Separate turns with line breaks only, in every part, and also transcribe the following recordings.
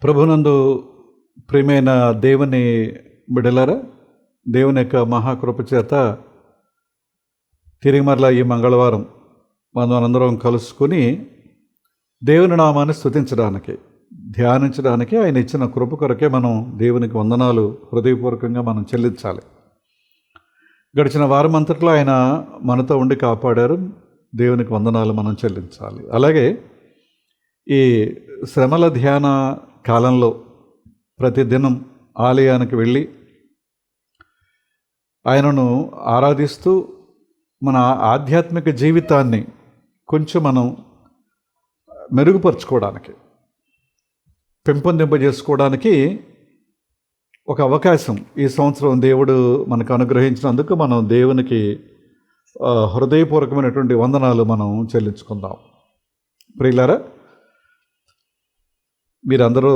ప్రభునందు ప్రియమైన దేవుని బిడలారా, దేవుని యొక్క మహాకృప చేత తిరిగి మరలా ఈ మంగళవారం మనందరం కలుసుకుని దేవుని నామాన్ని స్తుతించడానికి, ధ్యానించడానికి ఆయన ఇచ్చిన కృప కొరకే మనం దేవునికి వందనాలు హృదయపూర్వకంగా మనం చెల్లించాలి. గడిచిన వారం అంతట్లో ఆయన మనతో ఉండి కాపాడారు. దేవునికి వందనాలు మనం చెల్లించాలి. అలాగే ఈ శ్రమల ధ్యాన కాలంలో ప్రతిదినం ఆలయానికి వెళ్ళి ఆయనను ఆరాధిస్తూ మన ఆధ్యాత్మిక జీవితాన్ని కొంచెం మనం మెరుగుపరుచుకోవడానికి, పెంపొందింపజేసుకోవడానికి ఒక అవకాశం ఈ సంవత్సరం దేవుడు మనకు అనుగ్రహించినందుకు మనం దేవునికి హృదయపూర్వకమైనటువంటి వందనాలు మనం చెల్లించుకుందాం. ప్రియులారా, మీరందరూ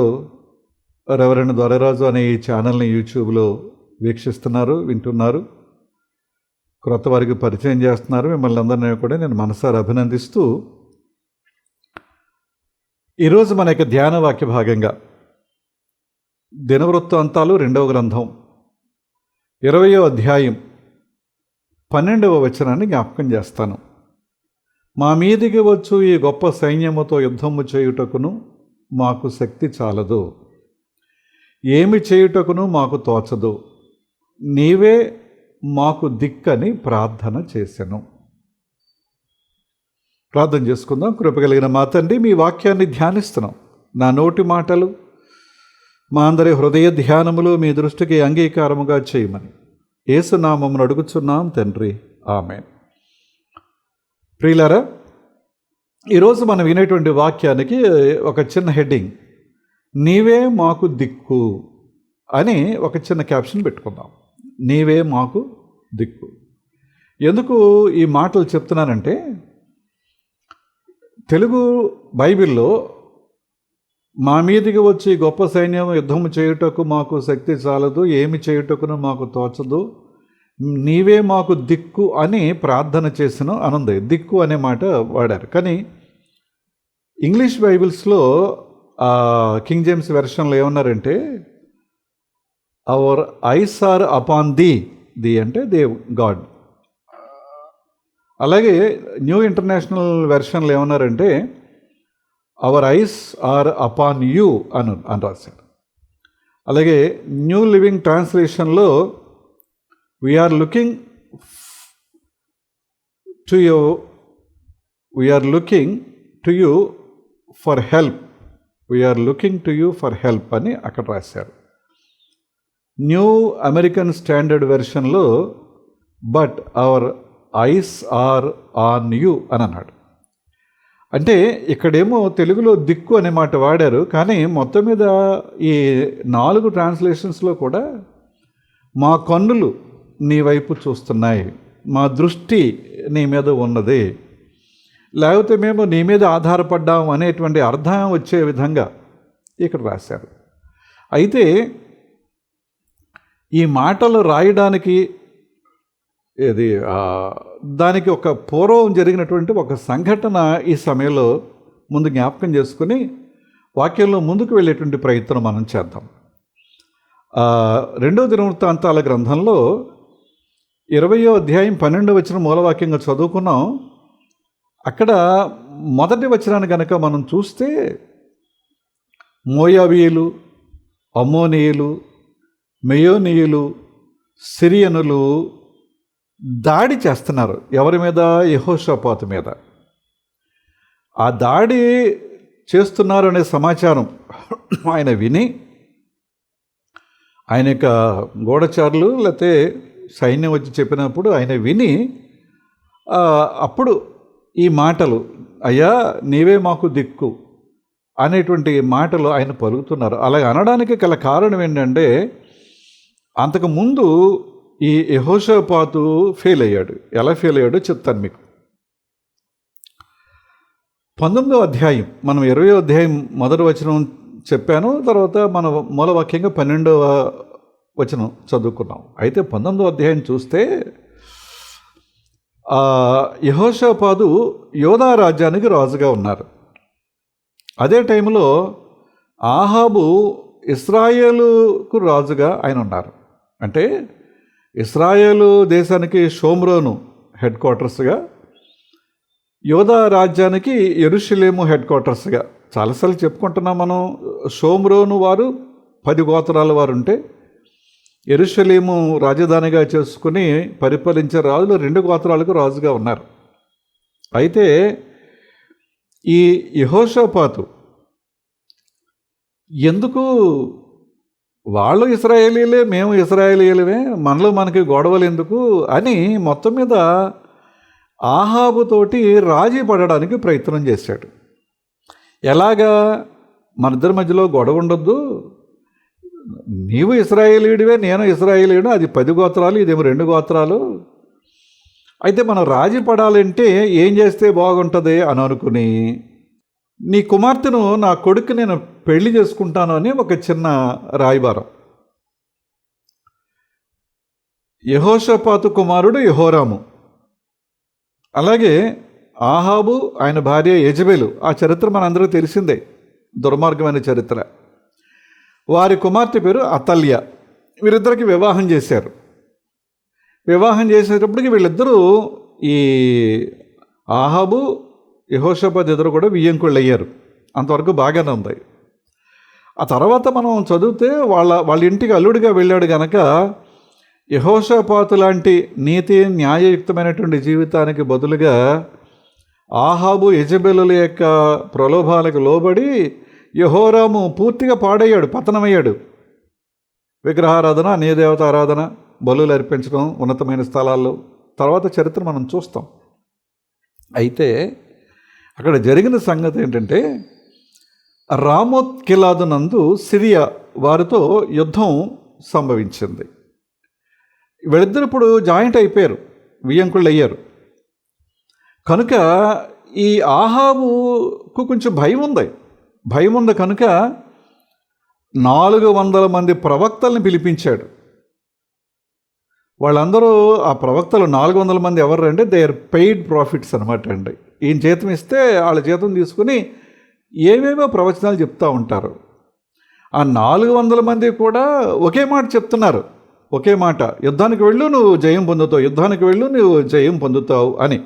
రెవరెండ్ దొరరాజు అనే ఈ ఛానల్ని యూట్యూబ్లో వీక్షిస్తున్నారు, వింటున్నారు, క్రొత్త వారికి పరిచయం చేస్తున్నారు. మిమ్మల్ని అందరినీ కూడా నేను మనసారా అభినందిస్తూ, ఈరోజు మన యొక్క ధ్యాన వాక్య భాగంగా దినవృత్తాంతాలు 2వ గ్రంథం 20వ అధ్యాయం 12వ వచనాన్ని జ్ఞాపకం చేస్తాను. మా మీదికి వచ్చు ఈ గొప్ప సైన్యముతో యుద్ధము చేయుటకును మాకు శక్తి చాలదు, ఏమి చేయుటకును మాకు తోచదు, నీవే మాకు దిక్కని ప్రార్థన చేసెను. ప్రార్థన చేసుకుందాం. కృపగలిగిన మా తండ్రి, మీ వాక్యాన్ని ధ్యానిస్తున్నాం. నా నోటి మాటలు, మా అందరి హృదయ ధ్యానములు మీ దృష్టికి అంగీకారముగా చేయమని యేసునామమును అడుగుచున్నాం తండ్రి, ఆమేన్. ప్రియులారా, ఈరోజు మనం వినేటువంటి వాక్యానికి ఒక చిన్న హెడ్డింగ్, నీవే మాకు దిక్కు అని ఒక చిన్న క్యాప్షన్ పెట్టుకుందాం. నీవే మాకు దిక్కు. ఎందుకు ఈ మాటలు చెప్తున్నానంటే, తెలుగు బైబిల్లో మా మీదికి వచ్చి గొప్ప సైన్యం యుద్ధము చేయుటకు మాకు శక్తి చాలదు, ఏమి చేయుటకును మాకు తోచదు, నీవే మాకు దిక్కు అని ప్రార్థన చేసిన అనుంది. దిక్కు అనే మాట వాడారు. కానీ ఇంగ్లీష్ బైబిల్స్లో కింగ్ జేమ్స్ వెర్షన్లో ఏమన్నారంటే, our eyes are upon the అంటే దేవ్, గాడ్. అలాగే న్యూ ఇంటర్నేషనల్ వెర్షన్లో ఏమన్నారంటే, our eyes are upon you అని రాశారు. అలాగే న్యూ లివింగ్ ట్రాన్స్లేషన్లో we are looking to you for help, we are looking to you for help అని అక్కడ రాశారు. న్యూ అమెరికన్ స్టాండర్డ్ వెర్షన్లో but our eyes are on you అని అన్నాడు. అంటే ఇక్కడేమో తెలుగులో దిక్కు అనే మాట వాడారు, కానీ మొత్తం మీద ఈ 4 ట్రాన్స్లేషన్స్లో కూడా మా కన్నులు నీ వైపు చూస్తున్నాయి, మా దృష్టి నీ మీద ఉన్నది, లేకపోతే మేము నీ మీద ఆధారపడ్డాం అనేటువంటి అర్థం వచ్చే విధంగా ఇక్కడ రాశారు. అయితే ఈ మాటలు రాయడానికి దానికి ఒక పూర్వం జరిగినటువంటి ఒక సంఘటన ఈ సమయంలో ముందు జ్ఞాపకం చేసుకుని వాక్యంలో ముందుకు వెళ్ళేటువంటి ప్రయత్నం మనం చేద్దాం. 2వ దినవృత్తాంతాల గ్రంథంలో 20వ అధ్యాయం 12వ వచనం మూలవాక్యంగా చదువుకున్నాం. అక్కడ మొదటి వచనాన్ని కనుక మనం చూస్తే, మోయాబీయులు, అమ్మోనీయులు, మెయోనీయులు, సిరియనులు దాడి చేస్తున్నారు. ఎవరి మీద? యెహోషాపాతు మీద. ఆ దాడి చేస్తున్నారు అనే సమాచారం ఆయన విని, ఆయన యొక్క గూఢచారులు లేకపోతే సైన్యం వచ్చి చెప్పినప్పుడు ఆయన విని అప్పుడు ఈ మాటలు, అయ్యా నీవే మాకు దిక్కు అనేటువంటి మాటలు ఆయన పలుకుతున్నారు. అలాగే అనడానికి గల కారణం ఏంటంటే, అంతకుముందు ఈ యెహోషాపాతు ఫెయిల్ అయ్యాడు. ఎలా ఫెయిల్ అయ్యాడో చెప్తాను మీకు. 19వ అధ్యాయం, మనం 20వ అధ్యాయం మొదటి వచనం చెప్పాను, తర్వాత మన మూలవాక్యంగా 12వ వచనం చదువుకున్నాం. అయితే 19వ అధ్యాయం చూస్తే యెహోషాపాతు యోధా రాజ్యానికి రాజుగా ఉన్నారు. అదే టైంలో ఆహాబు ఇశ్రాయేలుకు రాజుగా ఆయన ఉన్నారు. అంటే ఇశ్రాయేలు దేశానికి షోమ్రోను హెడ్ క్వార్టర్స్గా, యోధా రాజ్యానికి యెరూషలేము హెడ్ క్వార్టర్స్గా. చాలాసార్లు చెప్పుకుంటున్నాం మనం. షోమ్రోను వారు 10 గోత్రాల వారు ఉంటే, యెరూషలేము రాజధానిగా చేసుకుని పరిపాలించే రాజులు 2 గోత్రాలకు రాజుగా ఉన్నారు. అయితే ఈ యెహోషాపాతు ఎందుకు వాళ్ళు ఇశ్రాయేలీలే, మేము ఇశ్రాయేలీలమే, మనలో మనకి గొడవలు ఎందుకు అని మొత్తం మీద ఆహాబుతోటి రాజీ పడడానికి ప్రయత్నం చేశాడు. ఎలాగా? మన ఇద్దరి మధ్యలో గొడవ ఉండొద్దు, నీవు ఇశ్రాయేలీయుడివే, నేను ఇశ్రాయేలీయుడు, అది 10 గోత్రాలు, ఇదేమో 2 గోత్రాలు. అయితే మనం రాజీ పడాలంటే ఏం చేస్తే బాగుంటుంది అని అనుకుని, నీ కుమార్తెను నా కొడుకు నేను పెళ్లి చేసుకుంటాను అని ఒక చిన్న రాయబారం. యెహోషాపాతు కుమారుడు యెహోరాము, అలాగే ఆహాబు ఆయన భార్య యెజబెలు. ఆ చరిత్ర మనందరికీ తెలిసిందే, దుర్మార్గమైన చరిత్ర. వారి కుమార్తె పేరు అతల్య. వీరిద్దరికి వివాహం చేశారు. వివాహం చేసేటప్పటికి వీళ్ళిద్దరూ, ఈ ఆహాబు యెహోషాపాతు ఇద్దరు కూడా వియ్యంకుళ్ళు అయ్యారు. అంతవరకు బాగానే ఉంది. ఆ తర్వాత మనం చదివితే వాళ్ళ ఇంటికి అల్లుడిగా వెళ్ళాడు కనుక యెహోషాపాతు లాంటి నీతి న్యాయయుక్తమైనటువంటి జీవితానికి బదులుగా ఆహాబు యెజబెలుల యొక్క ప్రలోభాలకు లోబడి యెహోరాము పూర్తిగా పాడయ్యాడు, పతనమయ్యాడు. విగ్రహారాధన, అన్యదేవత ఆరాధన, బలులు అర్పించడం ఉన్నతమైన స్థలాల్లో తర్వాత చరిత్ర మనం చూస్తాం. అయితే అక్కడ జరిగిన సంగతి ఏంటంటే, రామోత్ గిలాదు నందు సిరియా వారితో యుద్ధం సంభవించింది. వీళ్ళిద్దరు ఇప్పుడు జాయింట్ అయిపోయారు, వియ్యంకుళ్ళు అయ్యారు. కనుక ఈ ఆహాబుకు కొంచెం భయం ఉంది కనుక 400 మంది ప్రవక్తల్ని పిలిపించాడు. వాళ్ళందరూ, ఆ ప్రవక్తలు 400 మంది ఎవరు అంటే దే ఆర్ పెయిడ్ ప్రాఫిట్స్ అనమాట అండి. ఈయన జీతం ఇస్తే వాళ్ళ జీతం తీసుకుని ఏవేవో ప్రవచనాలు చెప్తూ ఉంటారు. ఆ 400 మంది కూడా ఒకే మాట చెప్తున్నారు, ఒకే మాట, యుద్ధానికి వెళ్ళు నువ్వు జయం పొందుతావు, యుద్ధానికి వెళ్ళు నువ్వు జయం పొందుతావు అని.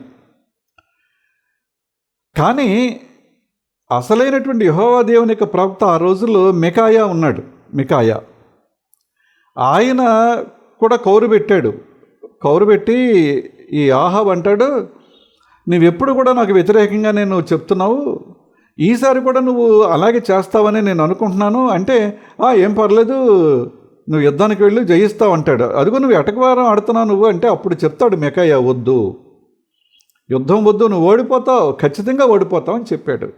కానీ అసలైనటువంటి యెహోవా దేవుని యొక్క ప్రవక్త ఆ రోజుల్లో మికాయా ఉన్నాడు. మికాయా ఆయన కూడా కౌరు పెట్టి ఈ ఆహాబ్ అంటాడు, నువ్వెప్పుడు కూడా నాకు వ్యతిరేకంగా నేను చెప్తున్నావు, ఈసారి కూడా నువ్వు అలాగే చేస్తావని నేను అనుకుంటున్నాను. అంటే ఏం పర్లేదు, నువ్వు యుద్ధానికి వెళ్ళి జయిస్తావు అంటాడు. అదిగో నువ్వు ఎటకవారం ఆడుతున్నావు నువ్వు అంటే అప్పుడు చెప్తాడు మికాయా, వద్దు, యుద్ధం వద్దు, నువ్వు ఓడిపోతావు, ఖచ్చితంగా ఓడిపోతావు అని చెప్పాడు.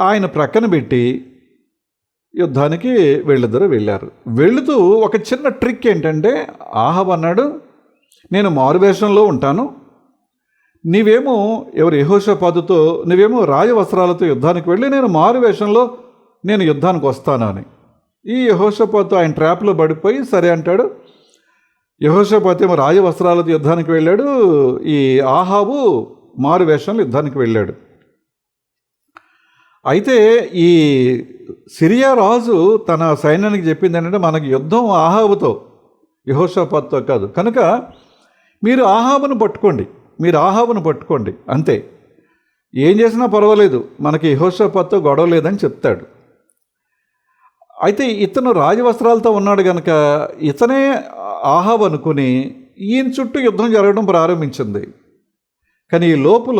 ఆయన ప్రక్కన పెట్టి యుద్ధానికి వీళ్ళిద్దరూ వెళ్ళారు. వెళుతూ ఒక చిన్న ట్రిక్ ఏంటంటే, ఆహాబ్ అన్నాడు, నేను మారువేషంలో ఉంటాను, నీవేమో యెహోషాపాతుతో నువ్వేమో రాజవస్త్రాలతో యుద్ధానికి వెళ్ళి నేను మారువేషంలో నేను యుద్ధానికి వస్తాను అని. ఈ యెహోషాపాతు ఆయన ట్రాప్లో పడిపోయి సరే అంటాడు. యెహోషాపాతు ఏమో రాజవస్త్రాలతో యుద్ధానికి వెళ్ళాడు, ఈ ఆహాబు మారువేషంలో యుద్ధానికి వెళ్ళాడు. అయితే ఈ సిరియా రాజు తన సైన్యానికి చెప్పింది ఏంటంటే, మనకి యుద్ధం ఆహాబుతో, యెహోషాపాతుతో కాదు, కనుక మీరు ఆహాబును పట్టుకోండి అంతే, ఏం చేసినా పర్వాలేదు, మనకి యెహోషాపాతుతో గొడవ లేదని చెప్తాడు. అయితే ఇతను రాజవస్త్రాలతో ఉన్నాడు కనుక ఇతనే ఆహాబు అనుకుని ఈయన చుట్టూ యుద్ధం జరగడం ప్రారంభించింది. కానీ ఈ లోపల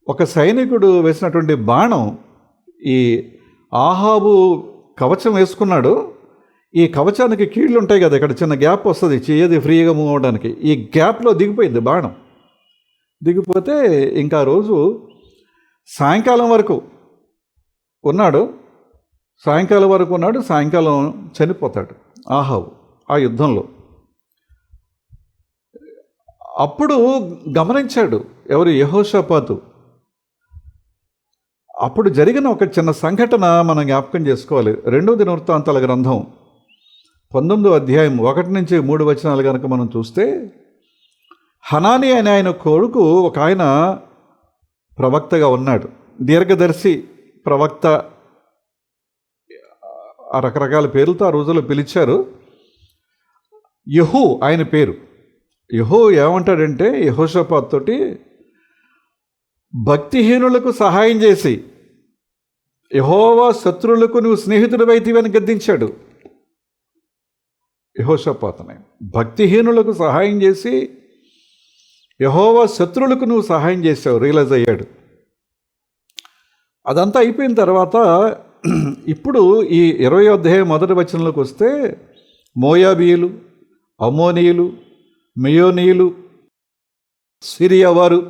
ఒక సైనికుడు వేసినటువంటి బాణం ఈ ఆహాబు కవచం వేసుకున్నాడు. ఈ కవచానికి కీళ్ళు ఉంటాయి కదా, ఇక్కడ చిన్న గ్యాప్ వస్తుంది, చేయది ఫ్రీగా మూవ్ అవడానికి. ఈ గ్యాప్లో దిగిపోయింది బాణం. దిగిపోతే ఇంకా రోజు సాయంకాలం వరకు ఉన్నాడు, సాయంకాలం చనిపోతాడు ఆహాబు ఆ యుద్ధంలో. అప్పుడు గమనించాడు ఎవరు, యెహోషాపాతు. అప్పుడు జరిగిన ఒక చిన్న సంఘటన మనం జ్ఞాపకం చేసుకోవాలి. 2వ దినవృత్తాంతాల గ్రంథం 19వ అధ్యాయం 1-3 వచనాలు కనుక మనం చూస్తే, హనాని అనే ఆయన కొడుకు ఒక ఆయన ప్రవక్తగా ఉన్నాడు, దీర్ఘదర్శి ప్రవక్త, రకరకాల పేర్లతో ఆ రోజుల్లో పిలిచారు. యెహూ ఆయన పేరు. యెహూ ఏమంటాడంటే యెహోషాపాతు తోటి, భక్తిహీనులకు సహాయం చేసి యెహోవా శత్రువులకు నువ్వు స్నేహితుడివైతివి అని గద్దించాడు యెహోషాపాతుని. భక్తిహీనులకు సహాయం చేసి యెహోవా శత్రువులకు నువ్వు సహాయం చేసావు రియలైజ్ అయ్యాడు. అదంతా అయిపోయిన తర్వాత ఇప్పుడు ఈ 20వ అధ్యాయం మొదటి వచనంలోకి వస్తే, మోయాబీయులు, అమ్మోనీయులు, మెయోనీయులు, సిరియా వారు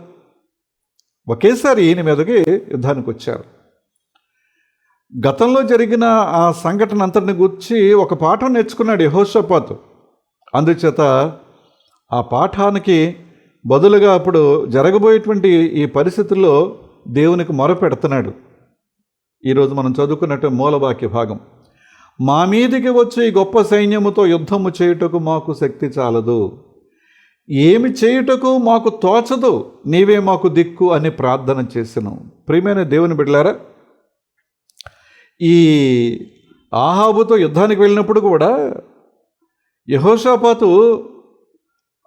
ఒకేసారి ఈయన మీదకి యుద్ధానికి వచ్చారు. గతంలో జరిగిన ఆ సంఘటన అంతటిని గురించి ఒక పాఠం నేర్చుకున్నాడు యెహోషాపాతు. అందుచేత ఆ పాఠానికి బదులుగా అప్పుడు జరగబోయేటువంటి ఈ పరిస్థితుల్లో దేవునికి మొరపెడుతున్నాడు. ఈరోజు మనం చదువుకున్నట్టు మూలవాక్య భాగం, మా మీదికి వచ్చి ఈ గొప్ప సైన్యముతో యుద్ధము చేయుటకు మాకు శక్తి చాలదు, ఏమి చేయుటకు మాకు తోచదు, నీవే మాకు దిక్కు అని ప్రార్థన చేసాను. ప్రియమైన దేవుని బిడ్డలారా, ఈ ఆహాబుతో యుద్ధానికి వెళ్ళినప్పుడు కూడా యెహోషాపాతు,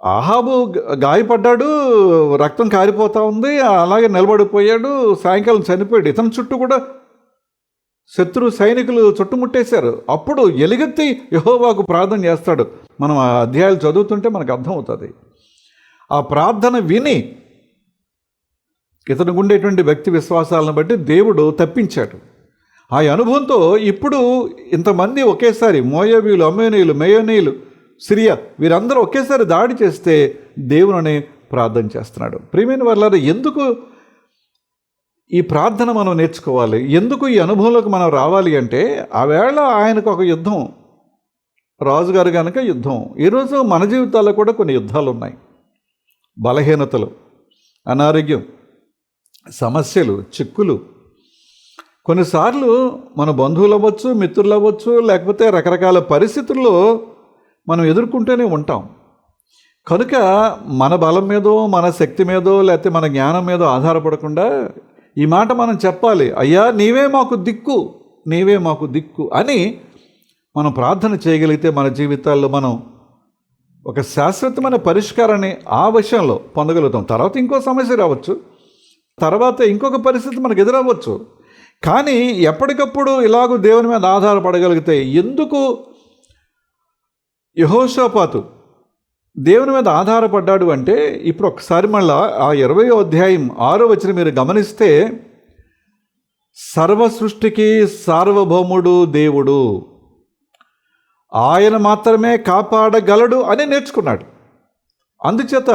ఆహాబు గాయపడ్డాడు, రక్తం కారిపోతూ ఉంది, అలాగే నిలబడిపోయాడు, సాయంకాలం చనిపోయాడు. ఇతని చుట్టూ కూడా శత్రు సైనికులు చుట్టుముట్టేశారు. అప్పుడు ఎలుగెత్తి యెహోవాకు ప్రార్థన చేస్తాడు. మనం ఆ అధ్యాయాలు చదువుతుంటే మనకు అర్థమవుతుంది. ఆ ప్రార్థన విని ఇతనికి ఉండేటువంటి వ్యక్తి విశ్వాసాలను బట్టి దేవుడు తప్పించాడు. ఆ అనుభవంతో ఇప్పుడు ఇంతమంది ఒకేసారి, మోయాబీయులు, అమ్మోనీయులు, మెయోనీయులు, సిరియా, వీరందరూ ఒకేసారి దాడి చేస్తే దేవుని ప్రార్థన చేస్తున్నాడు. ప్రియమైన వారలారా, ఎందుకు ఈ ప్రార్థన మనం నేర్చుకోవాలి? ఎందుకు ఈ అనుభవంలోకి మనం రావాలి అంటే, ఆవేళ ఆయనకు ఒక యుద్ధం, రాజుగారు కనుక యుద్ధం. ఈరోజు మన జీవితాల్లో కూడా కొన్ని యుద్ధాలు ఉన్నాయి. బలహీనతలు, అనారోగ్యం, సమస్యలు, చిక్కులు. కొన్నిసార్లు మన బంధువులు అవ్వచ్చు, మిత్రులు అవ్వచ్చు, లేకపోతే రకరకాల పరిస్థితుల్లో మనం ఎదుర్కొంటూనే ఉంటాం. కనుక మన బలం మీదో, మన శక్తి మీదో, లేకపోతే మన జ్ఞానం మీదో ఆధారపడకుండా ఈ మాట మనం చెప్పాలి, అయ్యా నీవే మాకు దిక్కు, నీవే మాకు దిక్కు అని మనం ప్రార్థన చేయగలిగితే మన జీవితాల్లో మనం ఒక శాశ్వతమైన పరిష్కారాన్ని ఆ విషయంలో పొందగలుగుతాం. తర్వాత ఇంకో సమస్య రావచ్చు, తర్వాత ఇంకొక పరిస్థితి మనకు ఎదురవ్వచ్చు. కానీ ఎప్పటికప్పుడు ఇలాగూ దేవుని మీద ఆధారపడగలిగితే, ఎందుకు యెహోషాపాతు దేవుని మీద ఆధారపడ్డాడు అంటే, ఇప్పుడు ఒకసారి మళ్ళా ఆ 20వ అధ్యాయం 6వ వచనం మీరు గమనిస్తే, సర్వ సృష్టికి సార్వభౌముడు దేవుడు, ఆయన మాత్రమే కాపాడగలడు అని నేర్చుకున్నాడు. అందుచేత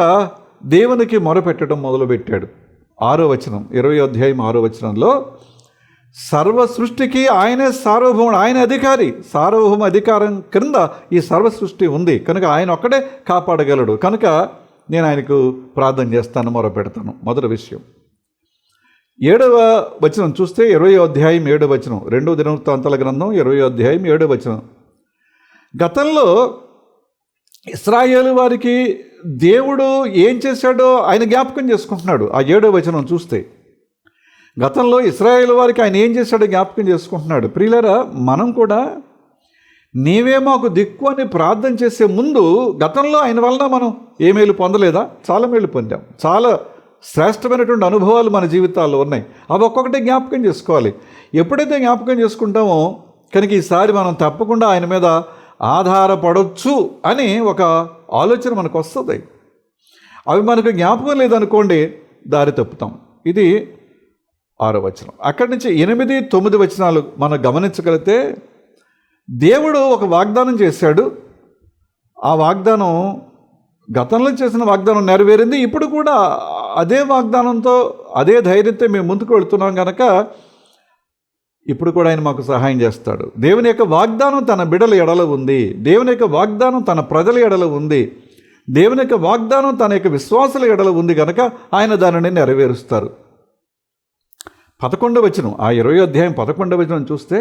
దేవునికి మొరపెట్టడం మొదలుపెట్టాడు. 6వ వచనం, 20వ అధ్యాయం 6వ వచనంలో, సర్వ సృష్టికి ఆయనే సార్వభౌముడు, ఆయన అధికారి, సార్వభౌమ అధికారం క్రింద ఈ సర్వ సృష్టి ఉంది కనుక ఆయన ఒక్కడే కాపాడగలడు. కనుక నేను ఆయనకు ప్రార్థన చేస్తాను, మొరపెడతాను. మొదటి విషయం. 7వ వచనం చూస్తే 20వ అధ్యాయం 7వ వచనం, 2వ దినవృత్తాంతాల గ్రంథం 20వ అధ్యాయం 7వ వచనం. గతంలో ఇశ్రాయేలు వారికి దేవుడు ఏం చేశాడో ఆయన జ్ఞాపకం చేసుకుంటున్నాడు. ఆ 7వ వచనం చూస్తే గతంలో ఇశ్రాయేలు వారికి ఆయన ఏం చేశాడో జ్ఞాపకం చేసుకుంటున్నాడు. ప్రియులారా, మనం కూడా నీవే మాకు దిక్కు అని ప్రార్థన చేసే ముందు గతంలో ఆయన వలన మనం ఏ మేలు పొందలేదా? చాలా మేలు పొందాం. చాలా శ్రేష్టమైనటువంటి అనుభవాలు మన జీవితాల్లో ఉన్నాయి. అవి ఒక్కొక్కటి జ్ఞాపకం చేసుకోవాలి. ఎప్పుడైతే జ్ఞాపకం చేసుకుంటామో కనుక ఈసారి మనం తప్పకుండా ఆయన మీద ఆధారపడవచ్చు అని ఒక ఆలోచన మనకు వస్తుంది. అవి మనకు జ్ఞాపకం లేదనుకోండి, దారి తప్పుతాం. ఇది 6వ వచనం. అక్కడి నుంచి 8, 9 వచనాలు మనం గమనించగలిగితే, దేవుడు ఒక వాగ్దానం చేశాడు. ఆ వాగ్దానం, గతంలో చేసిన వాగ్దానం నెరవేరింది. ఇప్పుడు కూడా అదే వాగ్దానంతో, అదే ధైర్యంతో మేము ముందుకు వెళుతున్నాం కనుక ఇప్పుడు కూడా ఆయన మాకు సహాయం చేస్తాడు. దేవుని యొక్క వాగ్దానం తన బిడ్డల ఎడల ఉంది. దేవుని యొక్క వాగ్దానం తన ప్రజల ఎడల ఉంది. దేవుని యొక్క వాగ్దానం తన యొక్క విశ్వాసుల ఎడల ఉంది కనుక ఆయన దానిని నెరవేరుస్తారు. 11వ వచనం, ఆ 20వ అధ్యాయం 11వ వచనం చూస్తే,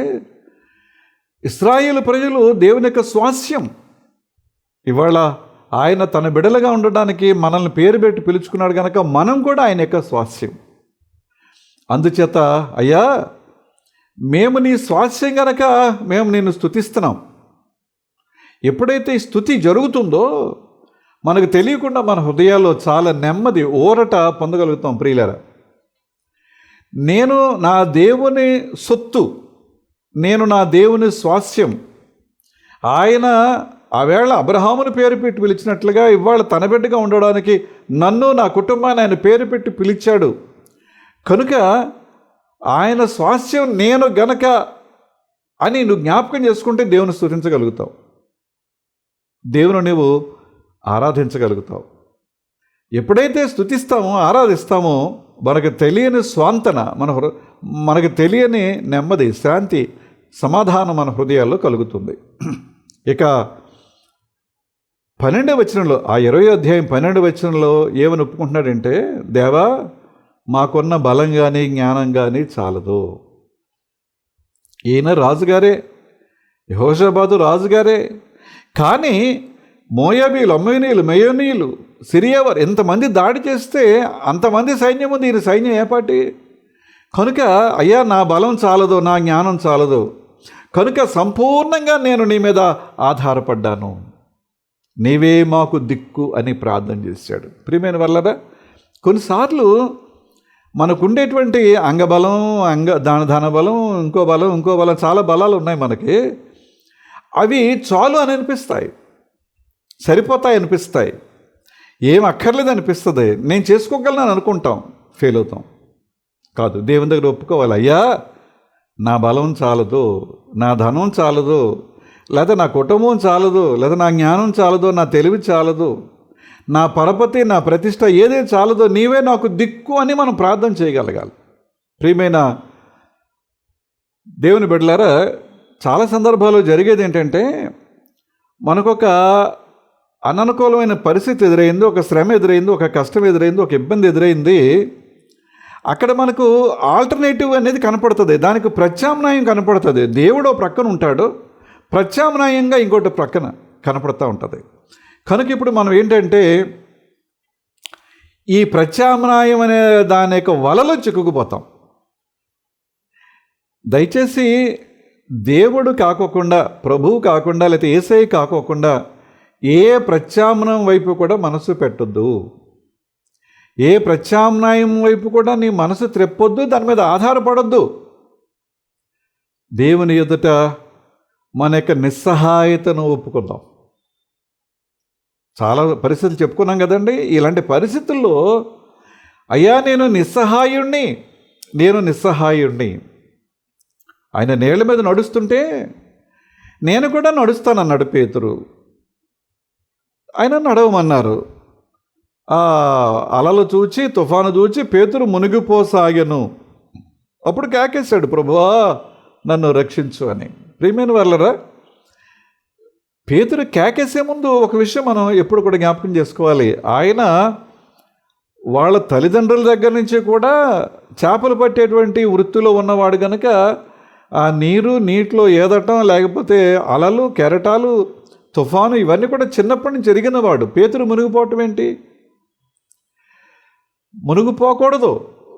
ఇశ్రాయేలు ప్రజలు దేవుని యొక్క స్వాస్యం. ఇవాళ ఆయన తన బిడలుగా ఉండడానికి మనల్ని పేరు పెట్టి పిలుచుకున్నాడు కనుక మనం కూడా ఆయన యొక్క స్వాస్యం. అందుచేత అయ్యా మేము నీ స్వాస్యం గనక మేము నిన్ను స్తుతిస్తున్నాం. ఎప్పుడైతే ఈ స్తుతి జరుగుతుందో మనకు తెలియకుండా మన హృదయాల్లో చాలా నెమ్మది, ఊరట పొందగలుగుతాం. ప్రియులారా, నేను నా దేవుని సొత్తు, నేను నా దేవుని స్వాస్యం. ఆయన ఆవేళ అబ్రహాముని పేరు పెట్టి పిలిచినట్లుగా ఇవాళ తన బిడ్డగా ఉండడానికి నన్ను, నా కుటుంబాన్ని ఆయన పేరు పెట్టి పిలిచాడు. కనుక ఆయన స్వాస్యం నేను గనక అని నువ్వు జ్ఞాపకం చేసుకుంటే దేవుని స్తుతించగలుగుతావు, దేవుని నువ్వు ఆరాధించగలుగుతావు. ఎప్పుడైతే స్తుతిస్తామో, ఆరాధిస్తామో మనకు తెలియని స్వాంతన, మనకు తెలియని నెమ్మది, శాంతి, సమాధానం మన హృదయాల్లో కలుగుతుంది. ఇక 12వ వచనంలో, ఆ 20వ అధ్యాయం 12వ వచనంలో ఏమని ఒప్పుకుంటున్నాడంటే, దేవా మాకున్న బలం కానీ జ్ఞానం కానీ చాలదు. ఈయన రాజుగారే, యెహోషాబాదు రాజుగారే, కానీ మోయాబీలు, అమ్మోనీయులు, మెయోనీయులు, సిరియావారు ఎంతమంది దాడి చేస్తే అంతమంది సైన్యం ఉంది, ఈయన సైన్యం ఏపాటి? కనుక అయ్యా నా బలం చాలదు, నా జ్ఞానం చాలదు, కనుక సంపూర్ణంగా నేను నీ మీద ఆధారపడ్డాను, నీవే మాకు దిక్కు అని ప్రార్థన చేశాడు. ప్రియమైన వాళ్ళరా, కొన్నిసార్లు మనకుండేటువంటి అంగబలం, ధన బలం, ఇంకో బలం, చాలా బలాలు ఉన్నాయి మనకి. అవి చాలు అని అనిపిస్తాయి, సరిపోతాయి అనిపిస్తాయి, ఏం అక్కర్లేదు అనిపిస్తుంది, నేను చేసుకోగలను అనుకుంటాం, ఫెయిల్ అవుతాం. కాదు, దేవుని దగ్గర ఒప్పుకోవాలి, అయ్యా నా బలం చాలదు, నా ధనం చాలదు, లేదా నా కుటుంబం చాలదు, లేదా నా జ్ఞానం చాలదు, నా తెలివి చాలదు, నా పరపతి, నా ప్రతిష్ట ఏదే చాలదో, నీవే నాకు దిక్కు అని మనం ప్రార్థన చేయగలగాలి. ప్రియమైన దేవుని బిడ్డలారా, చాలా సందర్భాల్లో జరిగేది ఏంటంటే, మనకొక అననుకూలమైన పరిస్థితి ఎదురైంది, ఒక శ్రమ ఎదురైంది, ఒక కష్టం ఎదురైంది, ఒక ఇబ్బంది ఎదురైంది. అక్కడ మనకు ఆల్టర్నేటివ్ అనేది కనపడుతుంది, దానికి ప్రత్యామ్నాయం కనపడుతుంది. దేవుడు ప్రక్కన ఉంటాడు, ప్రత్యామ్నాయంగా ఇంకోటి ప్రక్కన కనపడుతూ ఉంటుంది. కనుక ఇప్పుడు మనం ఏంటంటే, ఈ ప్రత్యామ్నాయం అనే దాని యొక్క వలలో చిక్కుకుపోతాం. దయచేసి దేవుడు కాకోకుండా, ప్రభువు కాకుండా, లేకపోతే యేసయ్య కాకోకుండా ఏ ప్రత్యామ్నాయం వైపు కూడా మనసు పెట్టొద్దు, ఏ ప్రత్యామ్నాయం వైపు కూడా నీ మనసు త్రెప్పొద్దు, దాని మీద ఆధారపడొద్దు. దేవుని ఎదుట మన యొక్క నిస్సహాయతను ఒప్పుకుందాం. చాలా పరిస్థితులు చెప్పుకున్నాం కదండి. ఇలాంటి పరిస్థితుల్లో అయ్యా నేను నిస్సహాయుణ్ణి, ఆయన నీళ్ళ మీద నడుస్తుంటే నేను కూడా నడుస్తానన్నాడు పేతురు. ఆయన నడవమన్నారు. అలలు చూచి, తుఫాను చూచి పేతురు మునిగిపోసాగెను. అప్పుడు కేకేశాడు, ప్రభువా నన్ను రక్షించు అని. ప్రియమైన వాళ్ళరా, పేతురు కేకేసే ముందు ఒక విషయం మనం ఎప్పుడు కూడా జ్ఞాపకం చేసుకోవాలి. ఆయన వాళ్ళ తల్లిదండ్రుల దగ్గర నుంచి కూడా చేపలు పట్టేటువంటి వృత్తిలో ఉన్నవాడు కనుక ఆ నీటిలో ఏదటం, లేకపోతే అలలు, కెరటాలు, తుఫాను ఇవన్నీ కూడా చిన్నప్పటి నుంచి ఎరిగినవాడు. పేతురు మునిగిపోవటం ఏంటి? మునిగిపోకూడదు.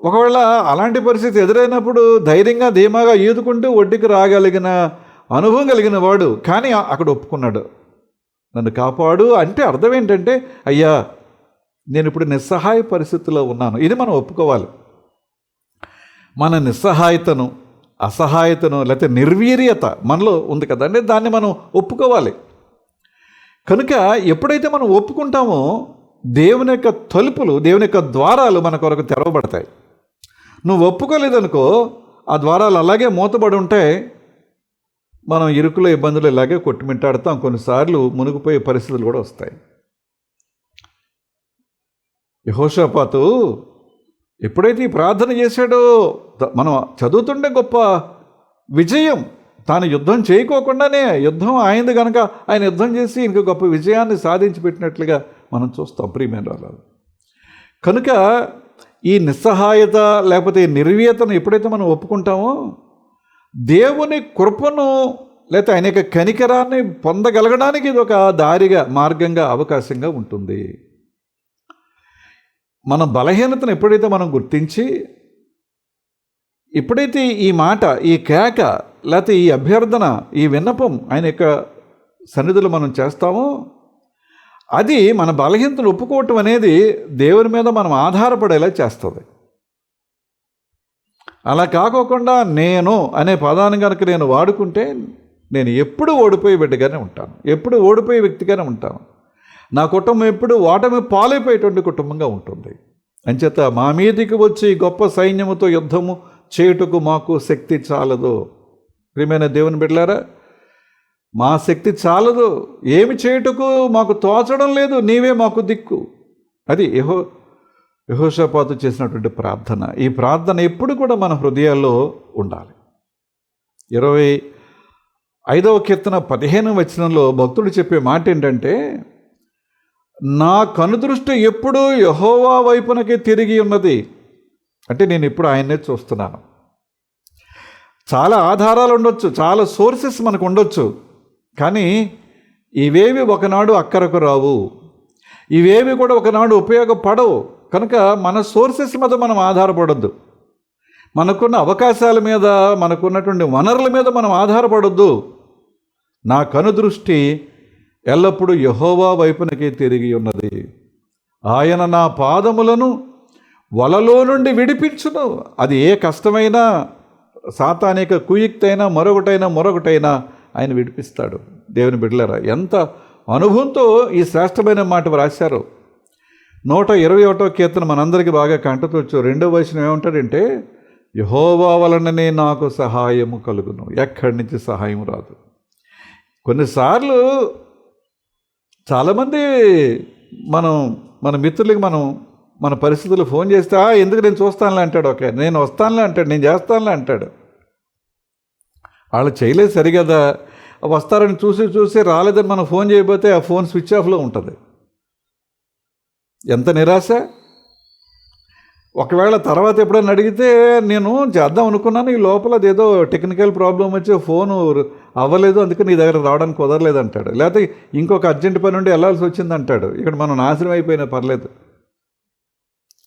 ఒకవేళ అలాంటి పరిస్థితి ఎదురైనప్పుడు ధైర్యంగా ధీమాగా ఈదుకుంటూ ఒడ్డుకి రాగలిగిన అనుభవం కలిగిన వాడు, కానీ అక్కడ ఒప్పుకున్నాడు, నన్ను కాపాడు అంటే అర్థం ఏంటంటే, అయ్యా నేను ఇప్పుడు నిస్సహాయ పరిస్థితిలో ఉన్నాను. ఇది మనం ఒప్పుకోవాలి. మన నిస్సహాయతను, అసహాయతను, లేకపోతే నిర్వీర్యత మనలో ఉంది కదండి, దాన్ని మనం ఒప్పుకోవాలి. కనుక ఎప్పుడైతే మనం ఒప్పుకుంటామో దేవుని యొక్క తలుపులు, దేవుని యొక్క ద్వారాలు మన కొరకు తెరవబడతాయి. నువ్వు ఒప్పుకోలేదనుకో, ఆ ద్వారాలు అలాగే మూతబడి ఉంటాయి. మనం ఇరుకులో, ఇబ్బందులు ఇలాగే కొట్టుమిట్టాడుతాం. కొన్నిసార్లు మునిగిపోయే పరిస్థితులు కూడా వస్తాయి. యెహోషాపాతు ఎప్పుడైతే ఈ ప్రార్థన చేశాడో, మనం చదువుతుండే గొప్ప విజయం, తాను యుద్ధం చేయకోకుండానే యుద్ధం ఆయనది కనుక ఆయన యుద్ధం చేసి ఇంక గొప్ప విజయాన్ని సాధించి పెట్టినట్లుగా మనం చూస్తాం. ప్రియమైన వాళ్ళు, కనుక ఈ నిస్సహాయత లేకపోతే ఈ నిర్వీయతను ఎప్పుడైతే మనం ఒప్పుకుంటామో, దేవుని కృపను లేకపోతే ఆయన యొక్క కనికరాన్ని పొందగలగడానికి ఇది ఒక దారిగా, మార్గంగా, అవకాశంగా ఉంటుంది. మన బలహీనతను ఎప్పుడైతే మనం గుర్తించి ఎప్పుడైతే ఈ మాట, ఈ కేక, లేకపోతే ఈ అభ్యర్థన, ఈ విన్నపం ఆయన యొక్క సన్నిధిలో మనం చేస్తామో, అది మన బలహీనతను ఒప్పుకోవటం అనేది దేవుని మీద మనం ఆధారపడేలా చేస్తుంది. అలా కాకోకుండా నేను అనే పదాన్ని కనుక నేను వాడుకుంటే నేను ఎప్పుడు ఓడిపోయే బిడ్డగానే ఉంటాను, ఎప్పుడు ఓడిపోయే వ్యక్తిగానే ఉంటాను. నా కుటుంబం ఎప్పుడు ఓటమి పాలైపోయేటువంటి కుటుంబంగా ఉంటుంది. అంచేత మా మీదికి వచ్చి గొప్ప సైన్యముతో యుద్ధము చేయుటకు మాకు శక్తి చాలదు. ప్రియమైన దేవుని బిడ్డలారా, మా శక్తి చాలదు, ఏమి చేయుటకు మాకు తోచడం లేదు, నీవే మాకు దిక్కు. అది యెహోషాపాతు చేసినటువంటి ప్రార్థన. ఈ ప్రార్థన ఎప్పుడు కూడా మన హృదయాల్లో ఉండాలి. 25వ కీర్తన 15వ వచనంలో భక్తుడు చెప్పే మాట ఏంటంటే, నా కనుదృష్టి ఎప్పుడూ యెహోవా వైపునకే తిరిగి ఉన్నది. అంటే నేను ఇప్పుడు ఆయన్నే చూస్తున్నాను. చాలా ఆధారాలు ఉండొచ్చు, చాలా సోర్సెస్ మనకు ఉండొచ్చు, కానీ ఇవేవి ఒకనాడు అక్కరకు రావు, ఇవేవి కూడా ఒకనాడు ఉపయోగపడవు. కనుక మన సోర్సెస్ మీద మనం ఆధారపడొద్దు, మనకున్న అవకాశాల మీద, మనకున్నటువంటి వనరుల మీద మనం ఆధారపడొద్దు. నా కనుదృష్టి ఎల్లప్పుడూ యెహోవా వైపునకే తిరిగి ఉన్నది. ఆయన నా పాదములను వలలో నుండి విడిపించును. అది ఏ కష్టమైనా, సాతానిక కుయుక్తైనా, మరొకటైనా ఆయన విడిపిస్తాడు. దేవుని బిడ్డలారా, ఎంత అనుభవంతో ఈ శ్రేష్టమైన మాట వ్రాశారు. 121వ కీర్తన మనందరికీ బాగా కంటతొచ్చు. 2వ వచనం ఏమంటాడంటే, యెహోవా వలననే నాకు సహాయము కలుగును, ఎక్కడి నుంచి సహాయం రాదు. కొన్నిసార్లు చాలామంది మన మిత్రులకి మన పరిస్థితులు ఫోన్ చేస్తే, ఎందుకు నేను చూస్తానులే అంటాడు, ఓకే నేను వస్తానులే అంటాడు, నేను చేస్తానులే అంటాడు. వాళ్ళు చేయలేదు సరిగదా, వస్తారని చూసి రాలేదని మనం ఫోన్ చేయబోతే ఆ ఫోన్ స్విచ్ ఆఫ్లో ఉంటుంది. ఎంత నిరాశ. ఒకవేళ తర్వాత ఎప్పుడైనా అడిగితే, నేను చేద్దాం అనుకున్నాను, ఈ లోపల అదేదో టెక్నికల్ ప్రాబ్లం వచ్చి ఫోను అవ్వలేదు, అందుకే నీ దగ్గర రావడానికి కుదరలేదు అంటాడు. లేకపోతే ఇంకొక అర్జెంట్ పని నుండి వెళ్ళాల్సి వచ్చింది అంటాడు. ఇక్కడ మనం నాశనం అయిపోయినా పర్లేదు.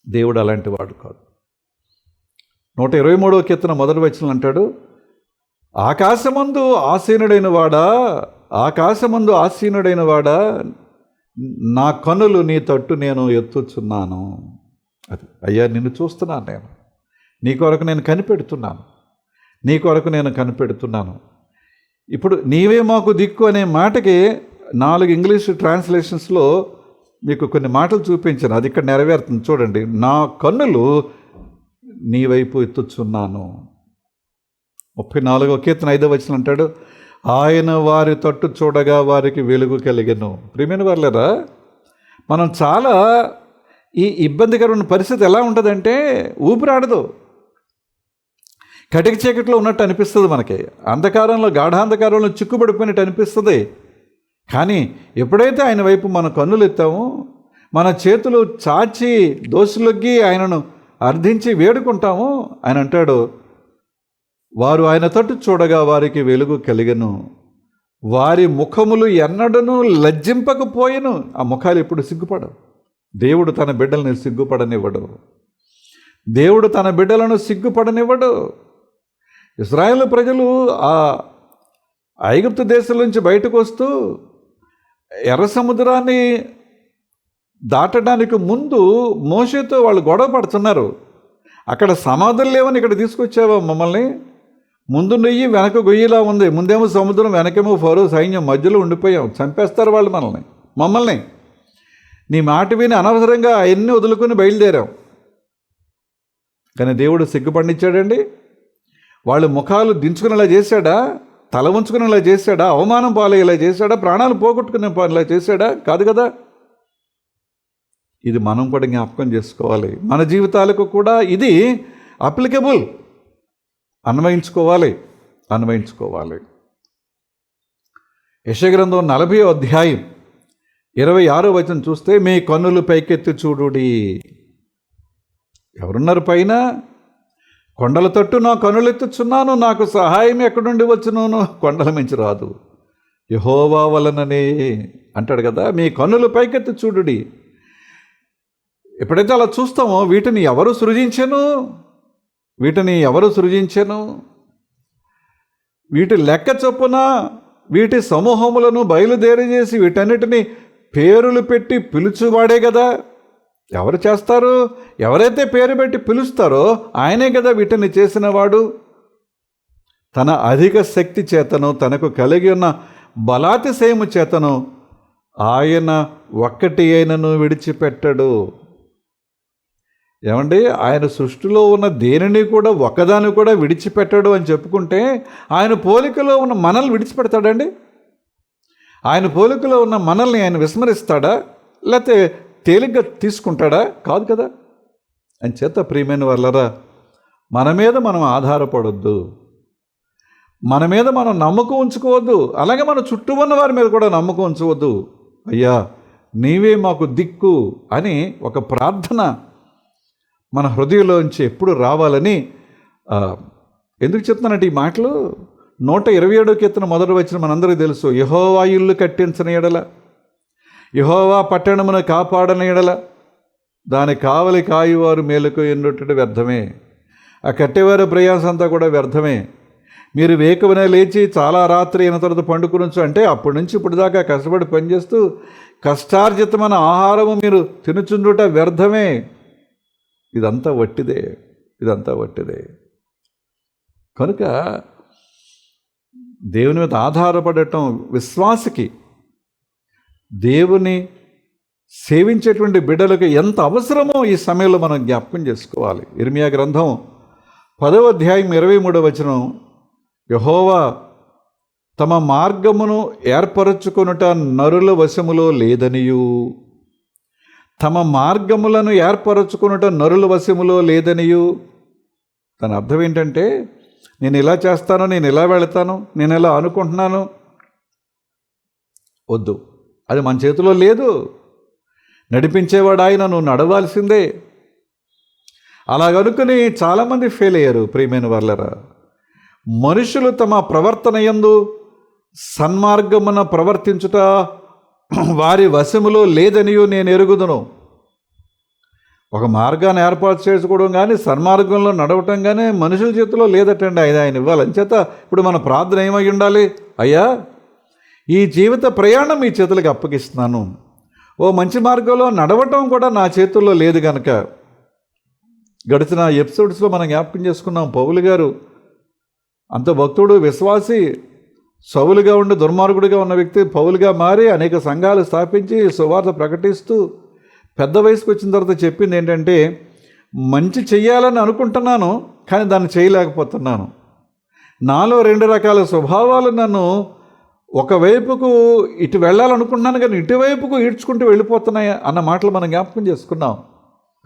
దేవుడు అలాంటి వాడు కాదు. 123వ కీర్తన 1వ వచనం అంటాడు, ఆకాశమందు ఆసీనుడైన వాడా నా కన్నులు నీ తట్టు నేను ఎత్తుచున్నాను. అది అయ్యా, నిన్ను చూస్తున్నాను, నేను నీ కొరకు నేను కనిపెడుతున్నాను. ఇప్పుడు నీవే మాకు దిక్కు అనే మాటకి 4 ఇంగ్లీష్ ట్రాన్స్లేషన్స్లో మీకు కొన్ని మాటలు చూపించాను. అది ఇక్కడ నెరవేరుతుంది చూడండి. నా కన్నులు నీ వైపు ఎత్తుచున్నాను. 34వ కీర్తన 5వ వచనం అంటాడు, ఆయన వారి తట్టు చూడగా వారికి వెలుగు కలిగెను. ప్రియమైన వాళ్ళరా, మనం చాలా ఈ ఇబ్బందికరమైన పరిస్థితి ఎలా ఉంటుందంటే, ఊపిరాడదు, కటిక చీకట్లో ఉన్నట్టు అనిపిస్తుంది, మనకి అంధకారంలో, గాఢాంధకారంలో చిక్కుబడిపోయినట్టు అనిపిస్తుంది. కానీ ఎప్పుడైతే ఆయన వైపు మన కన్నులు ఎత్తామో, మన చేతులు చాచి దోషులొగ్గి ఆయనను అర్థించి వేడుకుంటామో, ఆయన అంటాడు, వారు ఆయన తట్టు చూడగా వారికి వెలుగు కలిగెను, వారి ముఖములు ఎన్నడను లజ్జింపకపోయెను. ఆ ముఖాలు ఎప్పుడు సిగ్గుపడవు. దేవుడు తన బిడ్డలను సిగ్గుపడనివ్వడు. ఇశ్రాయేలు ప్రజలు ఆ ఐగుప్తు దేశం నుంచి బయటకు వస్తూ ఎర్ర సముద్రాన్ని దాటడానికి ముందు మోషేతో వాళ్ళు గొడవ పడుతున్నారు. అక్కడ సమాధులు లేవని ఇక్కడ తీసుకొచ్చావా మమ్మల్ని? ముందు నెయ్యి వెనక గొయ్యిలా ఉంది, ముందేమో సముద్రం, వెనకేమో ఫరో సైన్యం, మధ్యలో ఉండిపోయాం, చంపేస్తారు వాళ్ళు మమ్మల్ని. నీ మాట విని అనవసరంగా అవన్నీ వదులుకొని బయలుదేరాం. కానీ దేవుడు సిగ్గుపడినిచ్చాడండి. వాళ్ళు ముఖాలు దించుకునేలా చేశాడా? తల ఉంచుకునేలా చేశాడా? అవమానం పాలయ్యేలా చేశాడా? ప్రాణాలు పోగొట్టుకునేలా చేశాడా? కాదు కదా. ఇది మనం కూడా జ్ఞాపకం చేసుకోవాలి. మన జీవితాలకు కూడా ఇది అప్లికబుల్. అన్వయించుకోవాలి. యెషయా గ్రంథం 40వ అధ్యాయం 26వ వచనం చూస్తే, మీ కన్నులు పైకెత్తి చూడుడి. ఎవరున్నారు పైన? కొండల తట్టు నా కన్నులెత్తుచున్నాను, నాకు సహాయం ఎక్కడి నుండి వచ్చును? కొండల మించి రాదు, యెహోవా వలననే అంటాడు కదా. మీ కన్నులు పైకెత్తి చూడుడి. ఎప్పుడైతే అలా చూస్తామో, వీటిని ఎవరు సృజించెను? వీటిని ఎవరు సృజించెను? వీటి లెక్క చొప్పున వీటి సమూహములను బయలుదేరి చేసి వీటన్నిటిని పేరులు పెట్టి పిలుచువాడే కదా. ఎవరు చేస్తారు? ఎవరైతే పేరు పెట్టి పిలుస్తారో ఆయనే కదా వీటిని చేసినవాడు. తన అధిక శక్తి చేతను, తనకు కలిగి ఉన్న బలాతిశయము చేతను ఆయన ఒక్కటి అయినను విడిచిపెట్టడు. ఏమండి, ఆయన సృష్టిలో ఉన్న దేనిని కూడా ఒక్కదాన్ని కూడా విడిచిపెట్టడు అని చెప్పుకుంటే ఆయన పోలికలో ఉన్న మనల్ని విడిచిపెడతాడండి? ఆయన పోలికలో ఉన్న మనల్ని ఆయన విస్మరిస్తాడా? లేకపోతే తేలిగ్గా తీసుకుంటాడా? కాదు కదా. అని చేత ప్రియమైన వాళ్ళరా, మన మీద మనం ఆధారపడొద్దు, మన మీద మనం నమ్మకం ఉంచుకోవద్దు, అలాగే మన చుట్టూ ఉన్న వారి మీద కూడా నమ్మకం ఉంచవద్దు. అయ్యా నీవే మాకు దిక్కు అని ఒక ప్రార్థన మన హృదయంలోంచి ఎప్పుడు రావాలని ఎందుకు చెప్తున్నానంటే ఈ మాటలు 127వ కీర్తన మొదటి వచనం మనందరికీ తెలుసు. యెహోవా ఇల్లు కట్టించిన ఎడల, యెహోవా పట్టణమును కాపాడని ఎడల దాని కావలి కాయువారు మేలుకు ఎన్నుట వ్యర్థమే. ఆ కట్టేవారి ప్రయాసం అంతా కూడా వ్యర్థమే. మీరు వేకువనే లేచి చాలా రాత్రి అయిన తర్వాత పండుకునొచ్చు అంటే అప్పటి నుంచి ఇప్పుడు దాకా కష్టపడి పనిచేస్తూ కష్టార్జితమైన ఆహారము మీరు తినుచుండుట వ్యర్థమే. ఇదంతా వట్టిదే, ఇదంతా వట్టిదే. కనుక దేవుని మీద ఆధారపడటం విశ్వాసికి, దేవుని సేవించేటువంటి బిడ్డలకు ఎంత అవసరమో ఈ సమయంలో మనం జ్ఞాపకం చేసుకోవాలి. ఇర్మియా గ్రంథం 10వ అధ్యాయం 23వ వచనం, యెహోవా తమ మార్గమును ఏర్పరచుకొనుట నరుల వశములో లేదనియు, తమ మార్గములను ఏర్పరచుకొనుట నరుల వశములో లేదనియు. దాని అర్థం ఏంటంటే, నేను ఇలా చేస్తాను, నేను ఇలా వెళతాను, నేను ఇలా అనుకుంటున్నాను, వద్దు, అది మన చేతిలో లేదు. నడిపించేవాడు ఆయన, నువ్వు నడవాల్సిందే. అలాగనుకుని చాలామంది ఫెయిల్ అయ్యారు. ప్రియమైన వాళ్ళరా, మనుషులు తమ ప్రవర్తన యందు సన్మార్గమున ప్రవర్తించుట వారి వశములో లేదనియు నేను ఎరుగుదును. ఒక మార్గాన్ని ఏర్పాటు చేసుకోవడం కానీ సన్మార్గంలో నడవటం కానీ మనుషుల చేతిలో లేదటండి. ఆయన ఇవ్వాలి. అంచేత ఇప్పుడు మన ప్రార్థన ఏమై ఉండాలి? అయ్యా ఈ జీవిత ప్రయాణం మీ చేతులకు అప్పగిస్తున్నాను. ఓ మంచి మార్గంలో నడవటం కూడా నా చేతుల్లో లేదు కనుక. గడిచిన ఎపిసోడ్స్లో మనం జ్ఞాపకం చేసుకున్నాం. పౌలు గారు అంత భక్తుడు, విశ్వాసి, సౌలుగా ఉండి దుర్మార్గుడిగా ఉన్న వ్యక్తి పౌలుగా మారి అనేక సంఘాలు స్థాపించి సువార్త ప్రకటిస్తూ పెద్ద వయసుకు వచ్చిన తర్వాత చెప్పింది ఏంటంటే, మంచి చెయ్యాలని అనుకుంటున్నాను కానీ దాన్ని చేయలేకపోతున్నాను. నాలో 2 రకాల స్వభావాలు నన్ను ఒకవైపుకు ఇటు వెళ్ళాలనుకుంటున్నాను కానీ ఇటువైపుకు ఈడ్చుకుంటూ వెళ్ళిపోతున్నాయి అన్న మాటలు మనం జ్ఞాపకం చేసుకున్నాం.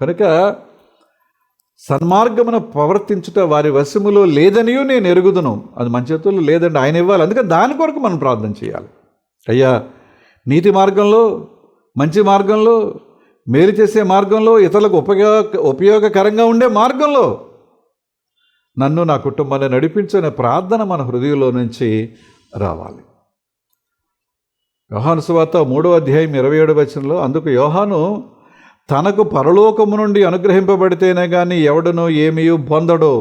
కనుక సన్మార్గమున ప్రవర్తించుట వారి వశములో లేదనియో నేను ఎరుగుదును. అది మన చేతుల్లో లేదండి, ఆయన ఇవ్వాలి. అందుకే దాని కొరకు మనం ప్రార్థన చేయాలి. అయ్యా నీతి మార్గంలో, మంచి మార్గంలో, మేలు చేసే మార్గంలో, ఇతరులకు ఉపయోగకరంగా ఉండే మార్గంలో నన్ను, నా కుటుంబాన్ని నడిపించనే ప్రార్థన మన హృదయంలో నుంచి రావాలి. యోహాను సువార్త 3వ అధ్యాయం 27వ వచనంలో, అందుకు యోహాను తనకు పరలోకము నుండి అనుగ్రహింపబడితేనే కానీ ఎవడనో ఏమీ పొందడు.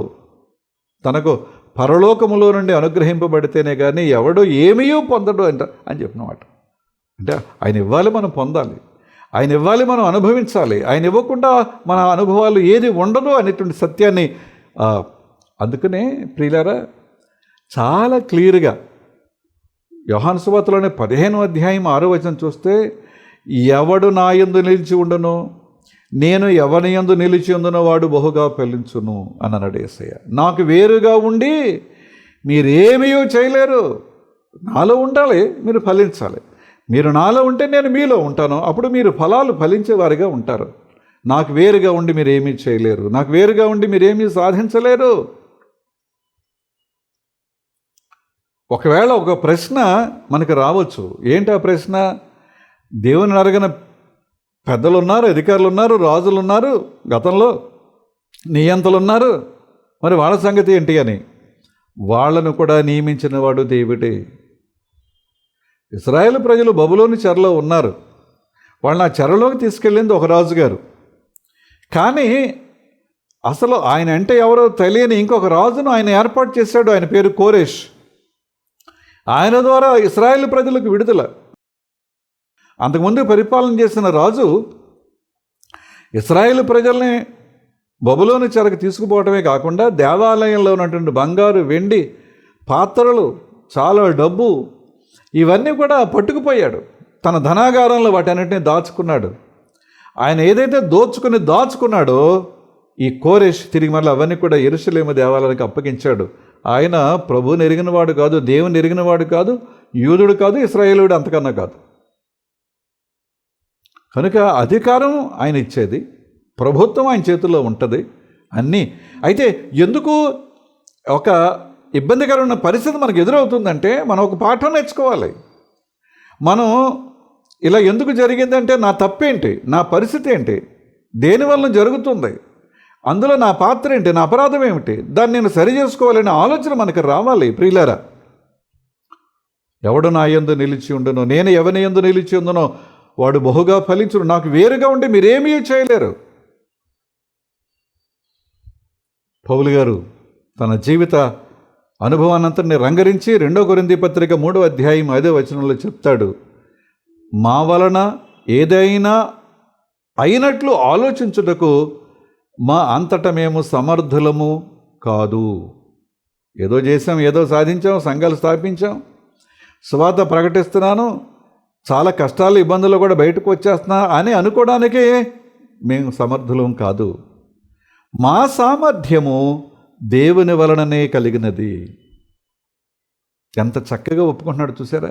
తనకు పరలోకములో నుండి అనుగ్రహింపబడితేనే కానీ ఎవడో ఏమీ పొందడు అని చెప్పినమాట. అంటే ఆయన ఇవ్వాలి, మనం పొందాలి. ఆయన ఇవ్వాలి, మనం అనుభవించాలి. ఆయన ఇవ్వకుండా మన అనుభవాలు ఏది ఉండదు అనేటువంటి సత్యాన్ని అందుకనే ప్రియులారా చాలా క్లియర్గా యోహాను సువార్తలోనే 15వ అధ్యాయం 6వ వచనం చూస్తే, ఎవడు నా యందు నిలిచి ఉండును, నేను ఎవని యందు నిలిచి ఉండునో వాడు బహుగా ఫలించును అని అన్నాడు యేసయ్య. నాకు వేరుగా ఉండి మీరేమీ చేయలేరు. నాలో ఉండాలి, మీరు ఫలించాలి. మీరు నాలో ఉంటే నేను మీలో ఉంటాను. అప్పుడు మీరు ఫలాలు ఫలించేవారిగా ఉంటారు. నాకు వేరుగా ఉండి మీరు ఏమీ చేయలేరు. నాకు వేరుగా ఉండి మీరేమీ సాధించలేరు. ఒకవేళ ఒక ప్రశ్న మనకు రావచ్చు. ఏంటి ఆ ప్రశ్న? దేవుని అరగన పెద్దలు ఉన్నారు, అధికారులు ఉన్నారు, రాజులు ఉన్నారు, గతంలో నియంతలు ఉన్నారు, మరి వాళ్ళ సంగతి ఏంటి అని. వాళ్ళను కూడా నియమించిన వాడు దేవుడే. ఇశ్రాయేలు ప్రజలు బబులోని చెరలో ఉన్నారు. వాళ్ళని ఆ చెరలోకి తీసుకెళ్ళింది ఒక రాజుగారు. కానీ అసలు ఆయన అంటే ఎవరో తెలియని ఇంకొక రాజును ఆయన ఏర్పాటు చేశాడు. ఆయన పేరు కోరెష్. ఆయన ద్వారా ఇశ్రాయేలు ప్రజలకు విడుదల. అంతకుముందు పరిపాలన చేసిన రాజు ఇశ్రాయేలు ప్రజల్ని బబులోను చెరకు తీసుకుపోవటమే కాకుండా దేవాలయంలో ఉన్నటువంటి బంగారు, వెండి, పాత్రలు, చాలా డబ్బు ఇవన్నీ కూడా పట్టుకుపోయాడు. తన ధనాగారంలో వాటన్నిటిని దాచుకున్నాడు. ఆయన ఏదైతే దాచుకున్నాడో ఈ కోరెష్ తిరిగి మళ్ళీ అవన్నీ కూడా యెరూషలేము దేవాలయానికి అప్పగించాడు. ఆయన ప్రభువుని ఎరిగినవాడు కాదు, దేవుని ఎరిగినవాడు కాదు, యూదుడు కాదు, ఇశ్రాయేలుడు అంతకన్నా కాదు. కనుక అధికారం ఆయన ఇచ్చేది, ప్రభుత్వం ఆయన చేతుల్లో ఉంటుంది అన్నీ. అయితే ఎందుకు ఒక ఇబ్బందికరమైన పరిస్థితి మనకు ఎదురవుతుందంటే మనం ఒక పాఠం నేర్చుకోవాలి. మనం ఇలా ఎందుకు జరిగిందంటే నా తప్పేంటి, నా పరిస్థితి ఏంటి, దేనివల్ల జరుగుతుంది, అందులో నా పాత్ర ఏంటి, నా అపరాధం ఏమిటి, దాన్ని నేను సరి చేసుకోవాలనే ఆలోచన మనకు రావాలి. ప్రియులారా, ఎవడు నా యందు నిలిచి ఉండునో, నేను ఎవని యందు నిలిచి ఉందునో వాడు బహుగా ఫలించును. నాకు వేరుగా ఉండి మీరేమీ చేయలేరు. పౌలు గారు తన జీవిత అనుభవాన్నంతటిని రంగరించి 2 కొరింథీ పత్రిక 3వ అధ్యాయం 5వ వచనంలో చెప్తాడు, మా వలన ఏదైనా అయినట్లు ఆలోచించుటకు మా అంతటా మేము సమర్థులము కాదు. ఏదో చేసాం, ఏదో సాధించాం, సంఘాలు స్థాపించాం, సువార్త ప్రకటిస్తున్నాను, చాలా కష్టాలు ఇబ్బందులు కూడా బయటకు వచ్చేస్తున్నా అని అనుకోవడానికే మేము సమర్థులం కాదు. మా సామర్థ్యము దేవుని వలననే కలిగినది. ఎంత చక్కగా ఒప్పుకుంటున్నాడు చూసారా?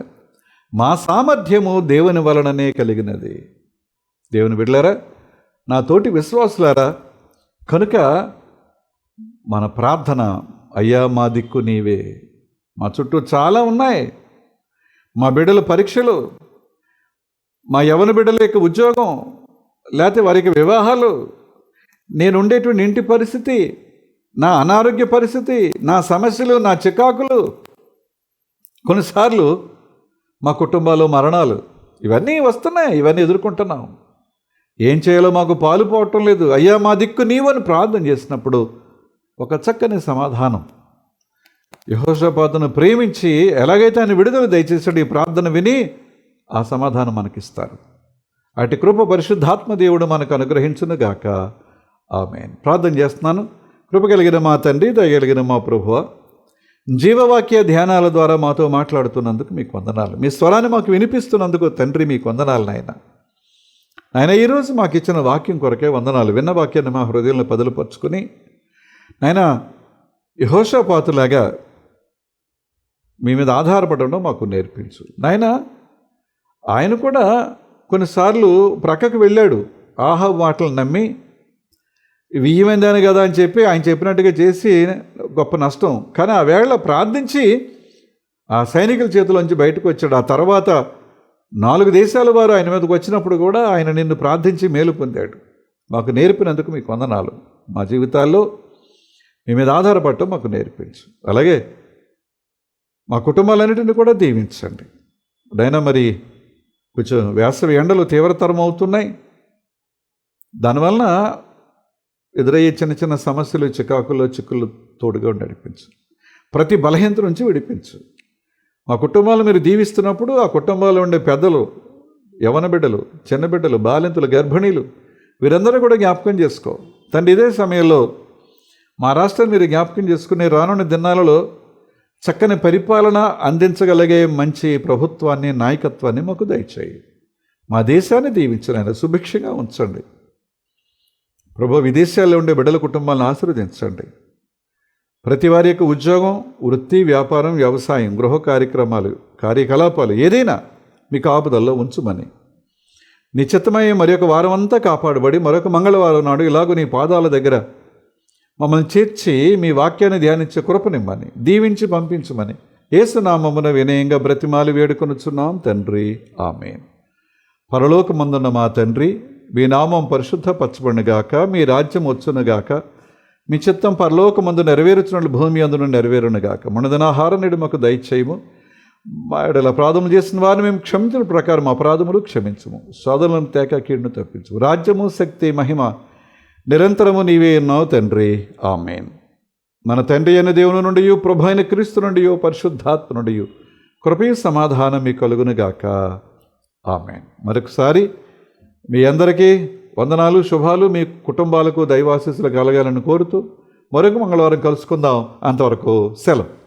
మా సామర్థ్యము దేవుని వలననే కలిగినది. దేవుని బిడ్డలారా, నా తోటి విశ్వాసులారా, కనుక మన ప్రార్థన, అయ్యా మా దిక్కు నీవే. మా చుట్టూ చాలా ఉన్నాయి. మా బిడ్డల పరీక్షలు, మా యవన బిడ్డల యొక్క ఉద్యోగం, లేకపోతే వారికి వివాహాలు, నేను ఉండేటువంటి ఇంటి పరిస్థితి, నా అనారోగ్య పరిస్థితి, నా సమస్యలు, నా చికాకులు, కొన్నిసార్లు మా కుటుంబాలు మరణాలు, ఇవన్నీ వస్తున్నాయి, ఇవన్నీ ఎదుర్కొంటున్నాం. ఏం చేయాలో మాకు పాలు పోవటం లేదు. అయ్యా మా దిక్కు నీవని ప్రార్థన చేసినప్పుడు ఒక చక్కని సమాధానం. యెహోషాపాతును ప్రేమించి ఎలాగైతే ఆయన విడుదల దయచేసాడు, ఈ ప్రార్థన విని ఆ సమాధానం మనకిస్తారు. అటు కృప పరిశుద్ధాత్మ దేవుడు మనకు అనుగ్రహించునుగాక. ఆమేన్. ప్రార్థన చేస్తున్నాను. కృప కలిగిన మా తండ్రి, దయగలిగిన మా ప్రభువ, జీవవాక్య ధ్యానాల ద్వారా మాతో మాట్లాడుతున్నందుకు మీకు వందనాలు. మీ స్వరాన్ని మాకు వినిపిస్తున్నందుకు తండ్రి మీకు వందనాలు నాయన. ఆయన ఈరోజు మాకు ఇచ్చిన వాక్యం కొరకే వందనాలు. విన్న వాక్యాన్ని మా హృదయంలో పదులుపరుచుకుని నాయన యెహోషాపాతులాగా మీ మీద ఆధారపడడం మాకు నేర్పించు నాయన. ఆయన కూడా కొన్నిసార్లు ప్రక్కకు వెళ్ళాడు. ఆహాబు మాటలు నమ్మి వియ్యమైందాను కదా అని చెప్పి ఆయన చెప్పినట్టుగా చేసి గొప్ప నష్టం. కానీ ఆ వేళ ప్రార్థించి ఆ సైనికుల చేతిలోంచి బయటకు వచ్చాడు. ఆ తర్వాత 4 దేశాల వారు ఆయన మీదకి వచ్చినప్పుడు కూడా ఆయన నిన్ను ప్రార్థించి మేలు పొందాడు. మాకు నేర్పినందుకు మీకు వందనాలు. మా జీవితాల్లో మీ మీద ఆధారపడటం మాకు నేర్పించు. అలాగే మా కుటుంబాలన్నిటిని కూడా దీవించండి. అయినా మరి కొంచెం వేసవి ఎండలు తీవ్రతరం అవుతున్నాయి. దానివలన ఎదురయ్యే చిన్న చిన్న సమస్యలు, చికాకులు, చిక్కులు తోడుగా నడిపించు. ప్రతి బలహీనత నుంచి విడిపించు. మా కుటుంబాలు మీరు దీవిస్తున్నప్పుడు ఆ కుటుంబాల్లో ఉండే పెద్దలు, యవన బిడ్డలు, చిన్న బిడ్డలు, బాలింతలు, గర్భిణీలు వీరందరూ కూడా జ్ఞాపకం చేసుకో తండ్రి. ఇదే సమయంలో మా రాష్ట్రాన్ని మీరు జ్ఞాపకం చేసుకునే రానున్న దినాలలో చక్కని పరిపాలన అందించగలిగే మంచి ప్రభుత్వాన్ని, నాయకత్వాన్ని మాకు దయచేయి. మా దేశాన్ని దీవించండి, సుభిక్షంగా ఉంచండి ప్రభు. విదేశాల్లో ఉండే బిడ్డల కుటుంబాలను ఆశీర్వదించండి. ప్రతి వారి యొక్క ఉద్యోగం, వృత్తి, వ్యాపారం, వ్యవసాయం, గృహ కార్యకలాపాలు ఏదైనా మీ కాపుదల్లో ఉంచుమని, నీ చిత్తమయ్యే మరి ఒక వారం అంతా కాపాడబడి మరొక మంగళవారం నాడు ఇలాగూ నీ పాదాల దగ్గర మమ్మల్ని చేర్చి మీ వాక్యాన్ని ధ్యానించే కృపనిమ్మని, దీవించి పంపించమని యేసునామమున వినయంగా బ్రతిమాలి వేడుకొనుచున్నాం తండ్రి. ఆమేన్. పరలోకమందున్న మా తండ్రి, మీ నామం పరిశుద్ధపరచబడునుగాక, మీ రాజ్యం వచ్చునుగాక, మీ చిత్తం పరలోకమందు నెరవేరుచున్నట్లు భూమి అందును నెరవేరునుగాక. మనదనాహారం నేడు మాకు దయచేయము. మా ఎడల అపరాధములు చేసిన వారిని మేము క్షమించిన ప్రకారం అపరాధములు క్షమించము. సోదరులను తేక కీడును తప్పించము. రాజ్యము, శక్తి, మహిమ నిరంతరము నీవే ఉన్నావు తండ్రి. ఆమేన్. మన తండ్రి అయిన దేవుని నుండి, ప్రభు అయిన క్రీస్తు నుండి, పరిశుద్ధాత్మ నుండి కృపయు సమాధానం మీకు కలుగునుగాక. ఆమేన్. మరొకసారి మీ అందరికీ వందనాలు, శుభాలు. మీ కుటుంబాలకు దైవాశీస్సులు కలగాలని కోరుతూ మరొక మంగళవారం కలుసుకుందాం. అంతవరకు సెలవు.